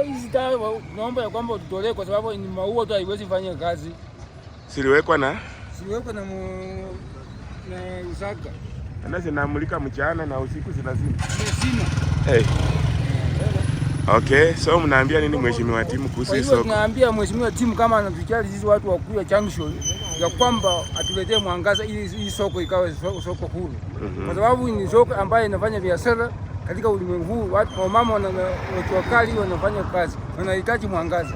Hizi taa naomba ya kwamba tutolee kwa sababu ni maua tu haiwezi fanya kazi. Siliwekwa na Lusaka. Na zinamulika mchana na usiku zinazima. Sina. Hey. Okay, so mnaambia nini mheshimiwa timu kuhusu hii soko? Tunaambia mheshimiwa timu kama anatuchali sisi watu wa Kuya Junction ya kwamba atuletee mwangaza ili hii soko ikawe soko huru. Kwa sababu ni soko ambayo inafanya biashara katika ulimwengu huu. Watu mama na watu wakali wanafanya kazi. Wanahitaji mwangaza.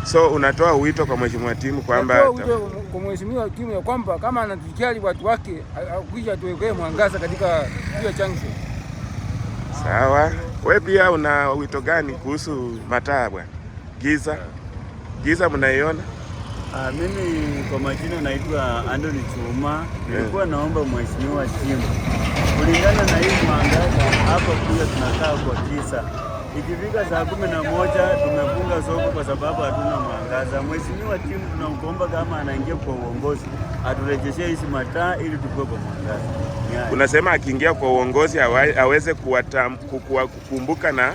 So unatoa wito kwa mheshimiwa timu kwamba kwa mheshimiwa timu ya kwamba kama anatuchali watu wake akija tuwekee mwangaza katika Kuya Junction. Sawa. Wewe pia una wito gani kuhusu mataa bwana? Giza mnaiona? Mimi kwa majina naitwa Anthony Chuma. Nilikuwa naomba mheshimiwa timu kulingana na hii mwangaza hapa pia tunakaa kwa kisa. Ikifika saa 11 tumefunga soko kwa sababu hatuna mwangaza. Mheshimiwa timu tunaomba kama anaingia kwa uongozi aturejeshe hizi mataa ili tukue kwa mwangaza. Unasema akiingia kwa uongozi aweze kukumbuka na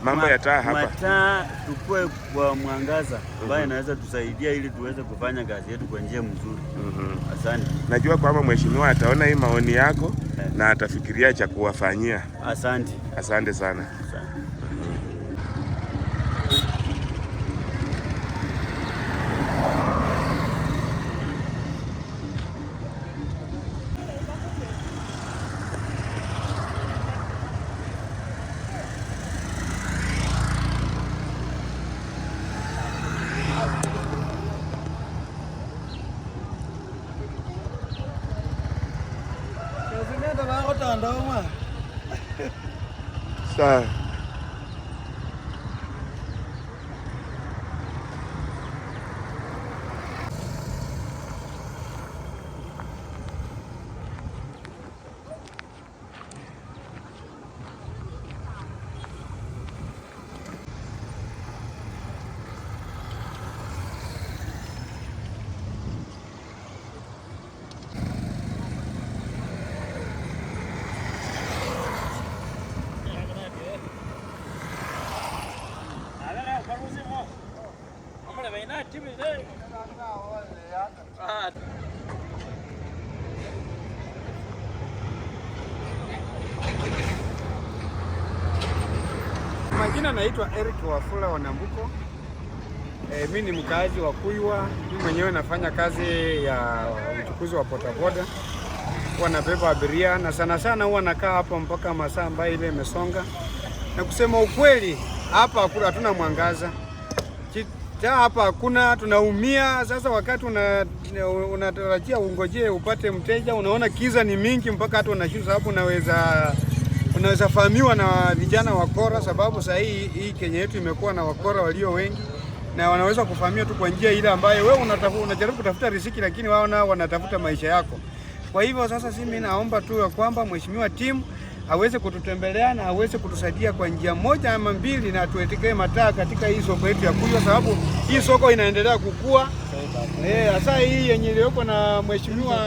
mambo ya taa hapa. Mataa tukue kwa mwangaza ambaye inaweza tusaidia ili tuweze kufanya kazi yetu kwa njia mzuri. Asante. Najua kwamba mheshimiwa ataona hii maoni yako na atafikiria cha kuwafanyia. Asante. Asante sana. Sawa. Majina naitwa Eric Wafula Wanambuko. Mimi ni mkazi wa Kuywa. Mimi mwenyewe nafanya kazi ya uchukuzi wa bodaboda. Huwa nabeba abiria na sana sana huwa nakaa hapa mpaka masaa ambayo ile imesonga. Na kusema ukweli hapa hatuna mwangaza. Hapa hakuna, tunaumia. Sasa wakati unatarajia ungojee upate mteja, unaona kiza ni mingi mpaka hata unashinda, sababu unaweza fahamiwa na vijana wakora, sababu sasa hii Kenya yetu imekuwa na wakora walio wengi na wanaweza kufahamia tu kwa njia ile ambayo wewe unajaribu kutafuta riziki, lakini wao nao wanatafuta maisha yako. Kwa hivyo sasa mimi naomba tu ya kwamba mheshimiwa timu aweze kututembelea na aweze kutusaidia kwa njia moja ama mbili na tuwekee mataa katika hii soko yetu ya Kuywa, sababu hii soko inaendelea kukua. Sasa hii yenye iliyoko na mheshimiwa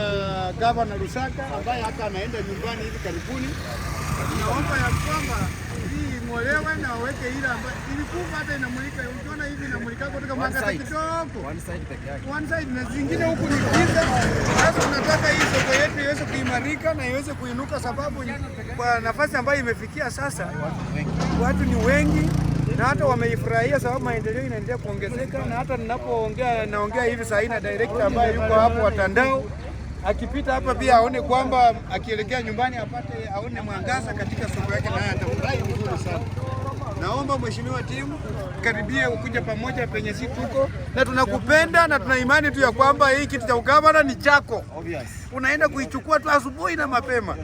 Gavana Lusaka ambaye hata anaenda nyumbani hivi karibuni. Naomba ya kwamba hii ngolewe na waweke ile ambayo ilikuwa hata inamulika, ukiona hivi inamulika kutoka mwangaza kidogo. One side na zingine huku ni giza. Sasa tunataka hii soko yetu iweze kuimarika na iweze kuinuka, sababu kwa nafasi ambayo imefikia sasa watu ni wengi na hata wameifurahia, sababu maendeleo inaendelea kuongezeka. Na hata naongea hivi saa hii na director ambaye yuko hapo Watandao, akipita hapa pia aone kwamba akielekea nyumbani aone mwangaza katika soko yake, naye atafurahi vizuri sana. Naomba mheshimiwa timu karibia ukuje pamoja penye sisi tuko, na tunakupenda na tuna imani tu ya kwamba hii kitu cha ugavana ni chako. Unaenda kuichukua tu asubuhi na mapema.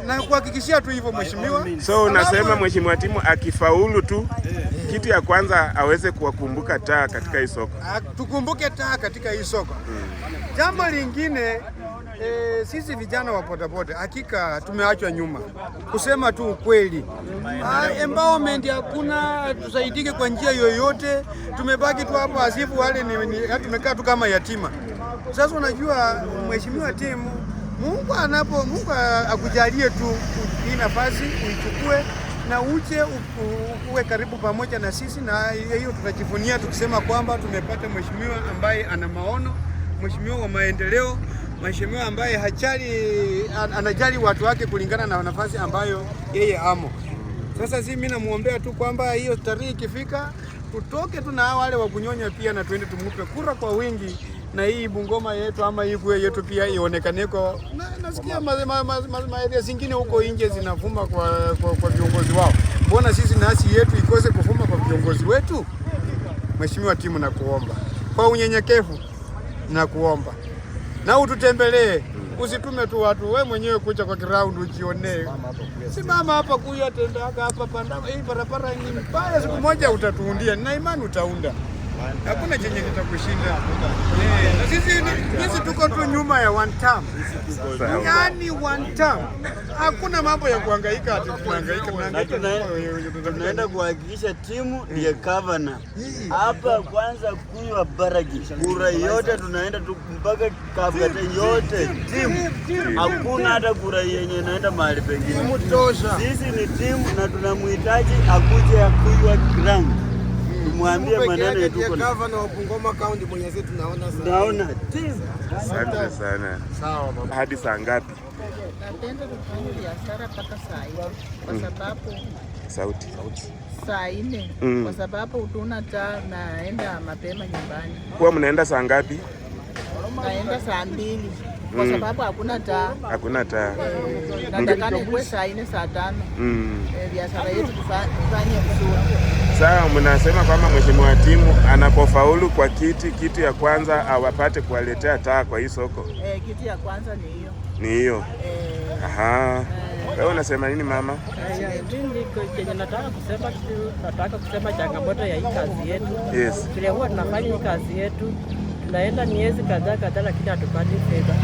Na kuhakikishia tu hivyo mheshimiwa. So unasema mheshimiwa timu akifaulu tu kitu ya kwanza aweze kuwakumbuka taa katika hii soko. Tukumbuke taa katika hii soko. Jambo lingine, sisi vijana wa bodaboda hakika tumeachwa nyuma. Kusema tu ukweli, empowerment hakuna, tusaidike kwa njia yoyote. Tumebaki tu hapa asifu wale tumekaa tu kama yatima. Sasa unajua mheshimiwa timu, Mungu akujalie tu hii nafasi uichukue na uje uwe karibu pamoja na sisi, na hiyo tutajivunia tukisema kwamba tumepata mheshimiwa ambaye ana maono, mheshimiwa wa maendeleo, mheshimiwa ambaye anajali watu wake kulingana na nafasi ambayo yeye amo. Sasa mimi namuombea tu kwamba hiyo tarehe ikifika tutoke tu na wale wa kunyonya pia na tuende tumupe kura kwa wingi, na hii Bungoma yetu ama hii kwe yetu pia ionekane kwa nasikia maeneo zingine huko nje zinavuma kwa viongozi wao. Mbona sisi nasi yetu ikose kuvuma kwa viongozi wetu? Mheshimiwa Timu, na kuomba kwa unyenyekevu na kuomba na ututembelee, usitume tu watu, wewe mwenyewe kuja kwa ground ujionee. Simama hapa kuya tenda hapa panda hii barabara ni mbaya, siku moja utatuundia na imani utaunda. Hakuna chenye kitakushinda. Na sisi tuko tu nyuma ya one term. Yaani one term. Hakuna mambo ya kuhangaika ati tunaenda kuhakikisha Timu ndiye governor. Hapa kwanza kunywa baraki. Kura yote tunaenda mpaka kabla yote Timu. Hakuna hata kura yenye inaenda mahali pengine. Sisi ni Timu na tunamhitaji akuje akunywa ground. Mwambie maneno yetu kwa Governor wa Bungoma County mwenye zetu naona. Asante sana. Sawa baba. Hadi saa ngapi? Napenda kufanya biashara mpaka saa 4 kwa sababu Sauti. saa 4 kwa sababu utuna naenda mapema nyumbani. Kwa mnaenda saa ngapi? Naenda saa 2 kwa sababu hakuna taa. Hakuna taa. Nataka nikuwe saa 4 saa 5. Biashara yetu tufanye vizuri. Sawa, mnasema kwamba mheshimiwa Timu anapofaulu kwa kitu ya kwanza awapate kuwaletea taa kwa hii soko. Kitu ya kwanza ni hiyo. Ni hiyo. Aha. Wewe unasema nini mama? Mimi kenye nataka kusema changamoto ya hii kazi yetu. Yes. Vile huwa tunafanya hii kazi yetu, tunaenda miezi kadhaa lakini hatupati fedha.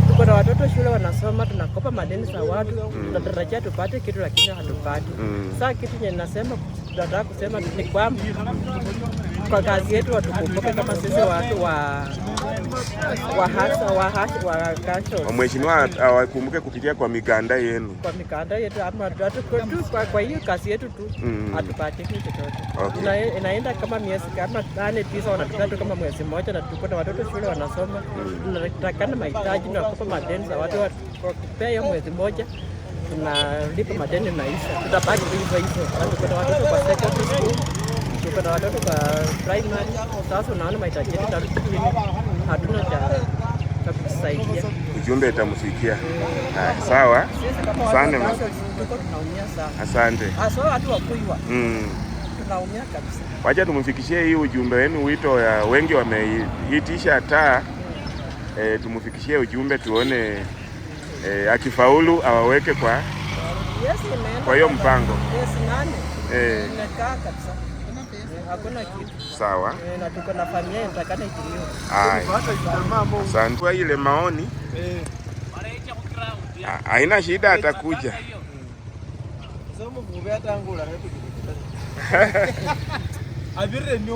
Tuko na watoto shule wanasoma, tunakopa madeni za watu, tunatarajia tupate kitu lakini hatupati. Sasa kitu yenye nasema tunataka kusema ni kwamba kwa kazi yetu watukumbuke kama sisi watu wa kasho. Mheshimiwa awakumbuke kupitia kwa mikanda yenu. Kwa mikanda yetu ama kwa hiyo kazi yetu tu hatupati kitu chochote. Okay. Inaenda kama miezi kama 8-9 wanatupata kama mwezi mmoja, na tuko na watoto shule wanasoma, tunatakana mahitaji na kukopa madeni za watu kwa kupea hiyo mwezi mmoja tunalipa madeni naisha. Tutabaki hivyo. Tuko na watoto kwa secondary school, tuko na watoto kwa primary. Sasa unaona mahitaji yetu hatuna cha kusaidia. Ujumbe itamfikia. Sawa. Asante mama. Tuko tunaumia sana. Asante. Hasa watu wakuiwa. Tunaumia kabisa. Wacha tumfikishie hii ujumbe wenu, wito ya wengi wameitisha taa. Tumfikishie ujumbe tuone akifaulu awaweke kwa hiyo mpango. Imekaa kabisa. Hakuna kitu. Sawa. Na tuko na familia nitakana itumie. Asante kwa ile maoni. Haina shida, atakuja.